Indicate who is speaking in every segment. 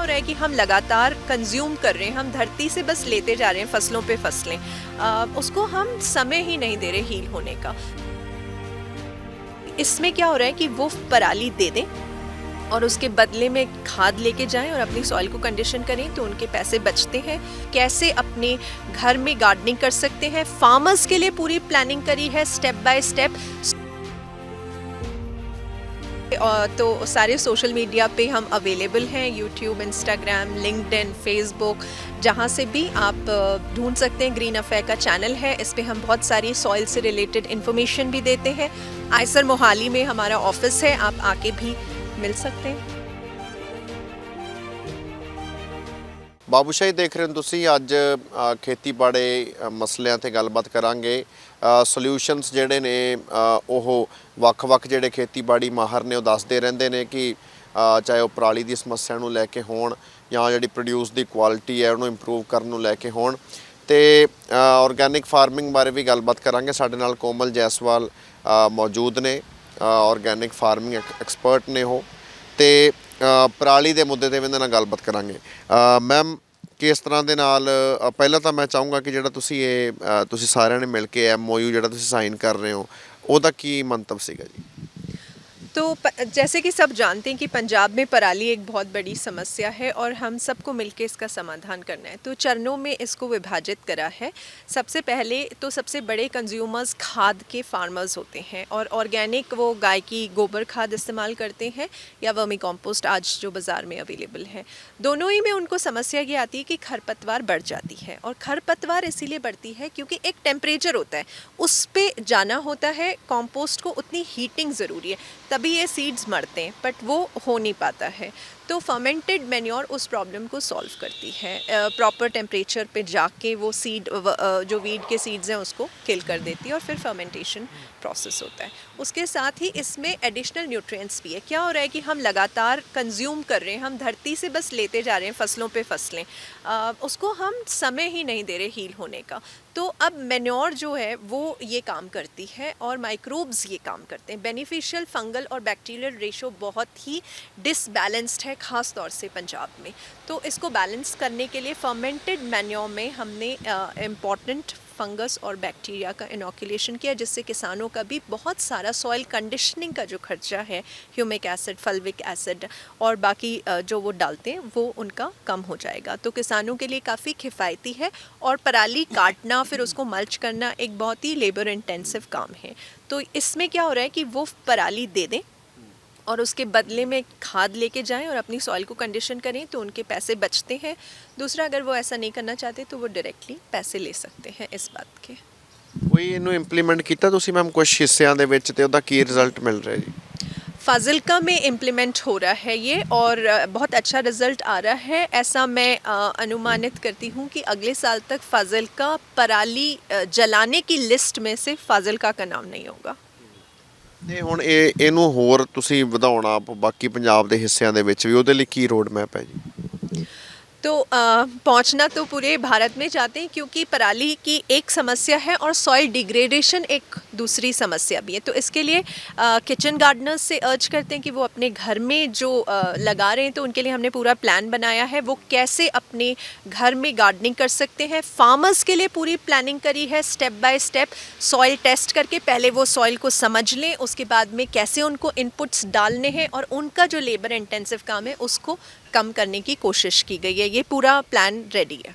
Speaker 1: रहा है कि हम लगातार कंज्यूम कर रहे हैं, हम धरती से बस लेते जा रहे हैं फसलों पे फसलें, उसको हम समय ही नहीं दे रहे हील होने का। इसमें क्या हो रहा है कि वो पराली दे दें और उसके बदले में खाद लेके जाएं और अपनी सॉइल को कंडीशन करें, तो उनके पैसे बचते हैं। कैसे अपने घर में गार्डनिंग कर सकते हैं, फार्मर्स के लिए पूरी प्लानिंग करी है स्टेप बाय स्टेप। तो सारे सोशल मीडिया पे हम अवेलेबल हैं, यूट्यूब, इंस्टाग्राम, लिंक्डइन, फेसबुक, जहाँ से भी आप ढूंढ सकते हैं। ग्रीन अफेयर का चैनल है, इस पे हम बहुत सारी सॉइल से रिलेटेड इन्फॉर्मेशन भी देते हैं। आयसर मोहाली में हमारा ऑफिस है, आप आके भी मिल सकते हैं।
Speaker 2: ਬਾਬੂਸ਼ਾਹੀ ਦੇਖ ਰਹੇ ਹੋ ਤੁਸੀਂ। ਅੱਜ ਖੇਤੀਬਾੜੀ ਮਸਲਿਆਂ ਤੇ ਗੱਲਬਾਤ ਕਰਾਂਗੇ। ਸੋਲਿਊਸ਼ਨਸ ਜਿਹੜੇ ਨੇ ਉਹ ਵੱਖ-ਵੱਖ ਜਿਹੜੇ ਖੇਤੀਬਾੜੀ ਮਾਹਰ ਨੇ ਉਹ ਦੱਸਦੇ ਰਹਿੰਦੇ ਨੇ ਕਿ ਚਾਹੇ ਉਹ ਪਰਾਲੀ ਦੀ ਸਮੱਸਿਆ ਨੂੰ ਲੈ ਕੇ ਹੋਣ ਜਾਂ ਜਿਹੜੀ ਪ੍ਰੋਡਿਊਸ ਦੀ ਕੁਆਲਿਟੀ ਹੈ ਉਹਨੂੰ ਇੰਪਰੂਵ ਕਰਨ ਨੂੰ ਲੈ ਕੇ ਹੋਣ। ਤੇ ਆਰਗੈਨਿਕ ਫਾਰਮਿੰਗ ਬਾਰੇ ਵੀ ਗੱਲਬਾਤ ਕਰਾਂਗੇ। ਸਾਡੇ ਨਾਲ ਕੋਮਲ ਜੈਸਵਾਲ ਮੌਜੂਦ ਨੇ, ਆਰਗੈਨਿਕ ਫਾਰਮਿੰਗ ਐਕਸਪਰਟ ਨੇ ਉਹ। ਤੇ ਪਰਾਲੀ ਦੇ ਮੁੱਦੇ 'ਤੇ ਵੀ ਇਹਨਾਂ ਨਾਲ ਗੱਲਬਾਤ ਕਰਾਂਗੇ। ਮੈਮ, ਕਿਸ ਤਰ੍ਹਾਂ ਦੇ ਨਾਲ ਪਹਿਲਾਂ ਤਾਂ ਮੈਂ ਚਾਹੂੰਗਾ ਕਿ ਜਿਹੜਾ ਤੁਸੀਂ ਸਾਰਿਆਂ ਨੇ ਮਿਲ ਕੇ MOU ਜਿਹੜਾ ਤੁਸੀਂ ਸਾਈਨ ਕਰ ਰਹੇ ਹੋ ਉਹਦਾ ਕੀ ਮੰਤਵ ਸੀਗਾ ਜੀ?
Speaker 1: तो जैसे कि सब जानते हैं कि पंजाब में पराली एक बहुत बड़ी समस्या है और हम सबको मिलकर इसका समाधान करना है। तो चरणों में इसको विभाजित करा है। सबसे पहले तो सबसे बड़े कंज्यूमर्स खाद के फार्मर्स होते हैं और ऑर्गेनिक वो गाय की गोबर खाद इस्तेमाल करते हैं या वर्मी कंपोस्ट आज जो बाज़ार में अवेलेबल है। दोनों ही में उनको समस्या ये आती है कि खरपतवार बढ़ जाती है, और खरपतवार इसीलिए बढ़ती है क्योंकि एक टेम्परेचर होता है, उस पर जाना होता है। कंपोस्ट को उतनी हीटिंग ज़रूरी है, तभी ये सीड्स मरते हैं, बट वो हो नहीं पाता है। तो फर्मेंटेड मैन्योर उस प्रॉब्लम को सॉल्व करती है। प्रॉपर टेम्परेचर पे जाके वो सीड जो वीड के सीड्स हैं उसको किल कर देती है और फिर फर्मेंटेशन प्रोसेस होता है। उसके साथ ही इसमें एडिशनल न्यूट्रिएंट्स भी है। क्या हो रहा है कि हम लगातार कंज्यूम कर रहे हैं, हम धरती से बस लेते जा रहे हैं फसलों पे फसलें, उसको हम समय ही नहीं दे रहे हील होने का। तो अब मैन्योर जो है वो ये काम करती है और माइक्रोब्स ये काम करते हैं। बेनिफिशियल फंगल और बैक्टीरियल रेशो बहुत ही डिसबैलेंस्ड है, ख़ास तौर से पंजाब में। तो इसको बैलेंस करने के लिए फर्मेंटेड मैन्योर में हमने इम्पॉर्टेंट फंगस और बैक्टीरिया का इनोकुलेशन किया, जिससे किसानों का भी बहुत सारा सॉइल कंडीशनिंग का जो खर्चा है, ह्यूमिक एसिड, फल्विक एसिड और बाकी जो वो डालते हैं वो उनका कम हो जाएगा। तो किसानों के लिए काफ़ी किफ़ायती है। और पराली काटना फिर उसको मल्च करना एक बहुत ही लेबर इंटेंसिव काम है। तो इसमें क्या हो रहा है कि वो पराली दे दें और उसके बदले में खाद लेके जाएं और अपनी सॉइल को कंडीशन करें, तो उनके पैसे बचते हैं। दूसरा, अगर वो ऐसा नहीं करना चाहते तो वो डायरेक्टली पैसे ले सकते हैं इस बात के।
Speaker 2: ਕੋਈ ਇਹਨੂੰ ਇੰਪਲੀਮੈਂਟ ਕੀਤਾ ਤੁਸੀਂ ਮੈਮ ਕੁਝ ਹਿੱਸਿਆਂ ਦੇ ਵਿੱਚ, ਤੇ ਉਹਦਾ ਕੀ ਰਿਜ਼ਲਟ ਮਿਲ ਰਿਹਾ ਜੀ?
Speaker 1: फाजिल्का में इम्प्लीमेंट हो रहा है ये, और बहुत अच्छा रिज़ल्ट आ रहा है। ऐसा मैं अनुमानित करती हूँ कि अगले साल तक फाजिल्का पराली जलाने की लिस्ट में से फाजिल्का का नाम नहीं होगा।
Speaker 2: ਤੇ ਹੁਣ ਇਹਨੂੰ ਹੋਰ ਤੁਸੀਂ ਵਧਾਉਣਾ ਬਾਕੀ ਪੰਜਾਬ ਦੇ ਹਿੱਸਿਆਂ ਦੇ ਵਿੱਚ ਵੀ, ਉਹਦੇ ਲਈ ਕੀ ਰੋਡ ਮੈਪ ਹੈ ਜੀ?
Speaker 1: तो पहुंचना तो पूरे भारत में चाहते हैं, क्योंकि पराली की एक समस्या है और सॉइल डिग्रेडेशन एक दूसरी समस्या भी है। तो इसके लिए किचन गार्डनर्स से अर्ज करते हैं कि वो अपने घर में जो लगा रहे हैं, तो उनके लिए हमने पूरा प्लान बनाया है, वो कैसे अपने घर में गार्डनिंग कर सकते हैं। फार्मर्स के लिए पूरी प्लानिंग करी है step by step, soil test करके पहले वो सॉइल को समझ लें, उसके बाद में कैसे उनको इनपुट्स डालने हैं और उनका जो लेबर इंटेंसिव काम है उसको कम करने की कोशिश की गई है। ये पूरा प्लान रेडी है।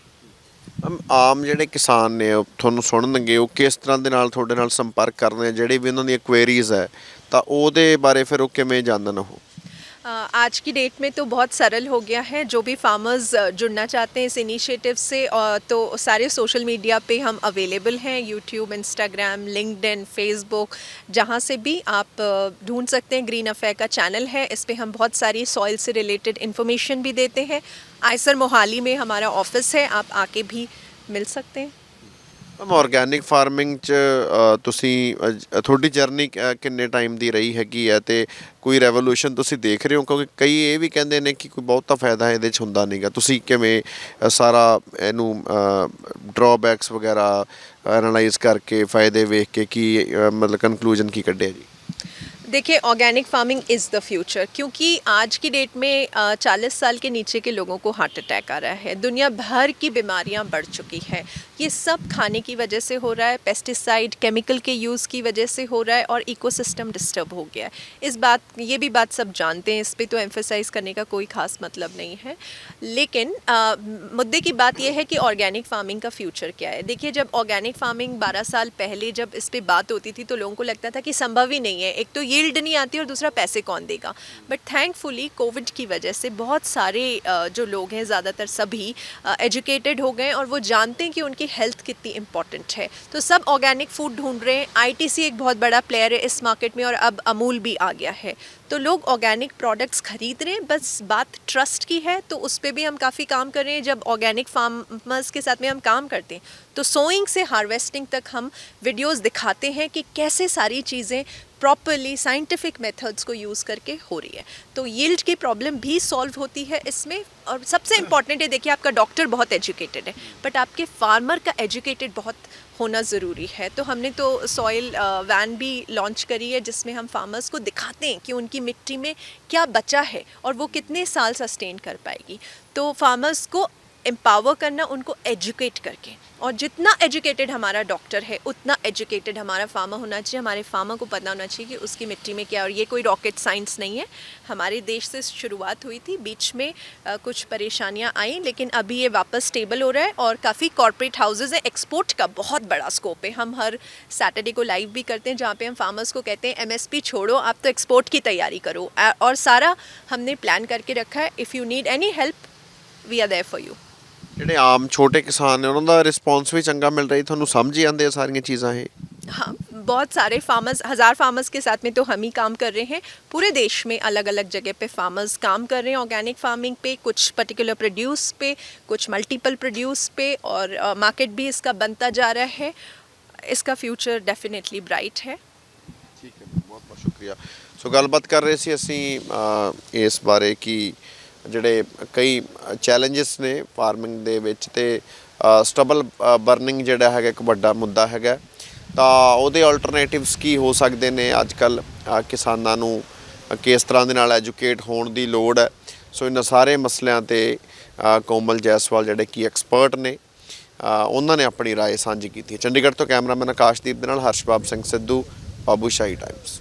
Speaker 2: ਆਮ ਜਿਹੜੇ ਕਿਸਾਨ ਨੇ ਉਹ ਤੁਹਾਨੂੰ ਸੁਣਨਗੇ, ਉਹ ਕਿਸ ਤਰ੍ਹਾਂ ਦੇ ਨਾਲ ਤੁਹਾਡੇ ਨਾਲ ਸੰਪਰਕ ਕਰਦੇ ਨੇ, ਜਿਹੜੇ ਵੀ ਉਹਨਾਂ ਦੀਆਂ ਕੁਐਰੀਜ਼ ਹੈ ਤਾਂ ਉਹਦੇ ਬਾਰੇ ਫਿਰ ਉਹ ਕਿਵੇਂ ਜਾਣਨ ਉਹ?
Speaker 1: आज की डेट में तो बहुत सरल हो गया है। जो भी फार्मर्स जुड़ना चाहते हैं इस इनिशिएटिव से, तो सारे सोशल मीडिया पे हम अवेलेबल हैं, यूट्यूब, इंस्टाग्राम, लिंक्डइन, फेसबुक, जहाँ से भी आप ढूंढ सकते हैं। ग्रीन अफेयर का चैनल है, इस पे हम बहुत सारी सॉइल से रिलेटेड इन्फॉर्मेशन भी देते हैं। आयसर मोहाली में हमारा ऑफिस है, आप आके भी मिल सकते हैं।
Speaker 2: ਆਰਗੈਨਿਕ ਫਾਰਮਿੰਗ 'ਚ ਤੁਸੀਂ ਤੁਹਾਡੀ ਜਰਨੀ ਕਿੰਨੇ ਟਾਈਮ ਦੀ ਰਹੀ ਹੈਗੀ ਹੈ, ਤੇ ਕੋਈ ਰੈਵੋਲੂਸ਼ਨ ਤੁਸੀਂ ਦੇਖ ਰਹੇ ਹੋ? ਕਿਉਂਕਿ ਕਈ ਇਹ ਵੀ ਕਹਿੰਦੇ ਨੇ ਕਿ ਕੋਈ ਬਹੁਤਾ ਫਾਇਦਾ ਇਹਦੇ 'ਚ ਹੁੰਦਾ ਨਹੀਂ ਗਾ। ਤੁਸੀਂ ਕਿਵੇਂ ਸਾਰਾ ਇਹਨੂੰ ਡਰਾਬੈਕਸ ਵਗੈਰਾ ਐਨਾਲਾਈਜ਼ ਕਰਕੇ ਫਾਇਦੇ ਵੇਖ ਕੇ ਕੀ ਮਤਲਬ ਕਨਕਲੂਜਨ ਕੀ ਕੱਢਿਆ ਜੀ?
Speaker 1: देखिए, organic farming is the future, क्योंकि आज की डेट में 40 साल के नीचे के लोगों को हार्ट अटैक आ रहा है, दुनिया भर की बीमारियां बढ़ चुकी है। ये सब खाने की वजह से हो रहा है, पेस्टिसाइड केमिकल के यूज़ की वजह से हो रहा है, और इकोसिस्टम डिस्टर्ब हो गया है। ये भी बात सब जानते हैं, इस पे तो एम्फेसाइज करने का कोई ख़ास मतलब नहीं है। लेकिन मुद्दे की बात यह है कि ऑर्गेनिक फार्मिंग का फ्यूचर क्या है। देखिए, जब ऑर्गेनिक फार्मिंग 12 साल पहले जब इस पे बात होती थी तो लोगों को लगता था कि संभव ही नहीं है, एक तो यील्ड नहीं आती और दूसरा पैसे कौन देगा। बट थैंकफुली कोविड की वजह से बहुत सारे जो लोग हैं, ज़्यादातर सभी एजुकेटेड हो गए और वो जानते हैं कि उनकी हेल्थ कितनी इंपॉर्टेंट है, तो सब ऑर्गेनिक फूड ढूंढ रहे हैं। आईटीसी एक बहुत बड़ा प्लेयर है इस मार्केट में, और अब अमूल भी आ गया है, तो लोग ऑर्गेनिक प्रोडक्ट्स खरीद रहे हैं। बस बात ट्रस्ट की है, तो उस पर भी हम काफ़ी काम कर रहे हैं। जब ऑर्गेनिक फार्मर्स के साथ में हम काम करते हैं तो सोइंग से हार्वेस्टिंग तक हम वीडियोस दिखाते हैं कि कैसे सारी चीज़ें प्रॉपरली साइंटिफिक मेथड्स को यूज़ करके हो रही है, तो यील्ड की प्रॉब्लम भी सॉल्व होती है इसमें। और सबसे इम्पॉर्टेंट है, देखिए, आपका डॉक्टर बहुत एजुकेटेड है, बट आपके फार्मर का एजुकेटेड बहुत होना ज़रूरी है। तो हमने तो सॉइल वैन भी लॉन्च करी है, जिसमें हम फार्मर्स को दिखाते हैं कि उनकी मिट्टी में क्या बचा है और वो कितने साल सस्टेन कर पाएगी। तो फार्मर्स को एम्पावर करना, उनको एजुकेट करके, और जितना एजुकेटेड हमारा डॉक्टर है उतना एजुकेटेड हमारा फार्मर होना चाहिए। हमारे फार्मर को पता होना चाहिए कि उसकी मिट्टी में क्या है, और ये कोई रॉकेट साइंस नहीं है। हमारे देश से शुरुआत हुई थी, बीच में कुछ परेशानियां आई, लेकिन अभी ये वापस स्टेबल हो रहा है, और काफ़ी कॉर्पोरेट हाउसेज हैं। एक्सपोर्ट का बहुत बड़ा स्कोप है। हम हर सैटरडे को लाइव भी करते हैं, जहाँ पे हम फार्मर्स को कहते हैं एमएसपी छोड़ो, आप तो एक्सपोर्ट की तैयारी करो, और सारा हमने प्लान करके रखा है। If you need any help, we are there for you.
Speaker 2: ਜਿਹੜੇ ਆਮ ਛੋਟੇ ਕਿਸਾਨ ਨੇ ਉਹਨਾਂ ਦਾ ਰਿਸਪੌਂਸ ਵੀ ਚੰਗਾ ਮਿਲ ਰਿਹਾ, ਤੁਹਾਨੂੰ ਸਮਝ ਹੀ ਆਉਂਦੇ ਆ ਸਾਰੀਆਂ ਚੀਜ਼ਾਂ ਇਹ?
Speaker 1: हाँ, बहुत सारे फार्मर्स, 1000 फार्मर्स के साथ में तो हम ही काम कर रहे हैं। पूरे देश में अलग अलग जगह पे फार्मर्स काम कर रहे हैं ऑर्गेनिक फार्मिंग पे, कुछ पर्टिकुलर प्रोड्यूस पे, कुछ मल्टीपल प्रोड्यूस पे, और मार्केट भी इसका बनता जा रहा है। इसका फ्यूचर डेफिनेटली ब्राइट है।
Speaker 2: ठीक है, बहुत बहुत शुक्रिया। सो गलबात कर रहे ਸੀ ਅਸੀਂ ਇਸ ਬਾਰੇ ਕਿ ਜਿਹੜੇ ਕਈ ਚੈਲੰਜਸ ਨੇ ਫਾਰਮਿੰਗ ਦੇ ਵਿੱਚ, ਤੇ ਸਟਬਲ ਬਰਨਿੰਗ ਜਿਹੜਾ ਹੈਗਾ ਇੱਕ ਵੱਡਾ ਮੁੱਦਾ ਹੈਗਾ, ਤਾਂ ਉਹਦੇ ਆਲਟਰਨੇਟਿਵਸ ਕੀ ਹੋ ਸਕਦੇ ਨੇ। ਅੱਜ ਕੱਲ੍ਹ ਕਿਸਾਨਾਂ ਨੂੰ ਕਿਸ ਤਰ੍ਹਾਂ ਦੇ ਨਾਲ ਐਜੂਕੇਟ ਹੋਣ ਦੀ ਲੋੜ ਹੈ। ਸੋ ਇਹਨਾਂ ਸਾਰੇ ਮਸਲਿਆਂ 'ਤੇ ਕੋਮਲ ਜੈਸਵਾਲ ਜਿਹੜੇ ਕਿ ਐਕਸਪਰਟ ਨੇ, ਉਹਨਾਂ ਨੇ ਆਪਣੀ ਰਾਏ ਸਾਂਝੀ ਕੀਤੀ ਹੈ। ਚੰਡੀਗੜ੍ਹ ਤੋਂ ਕੈਮਰਾਮੈਨ ਆਕਾਸ਼ਦੀਪ ਦੇ ਨਾਲ ਹਰਸ਼ਬਾਬ ਸਿੰਘ ਸਿੱਧੂ, ਬਾਬੂਸ਼ਾਹੀ ਟਾਈਮਸ।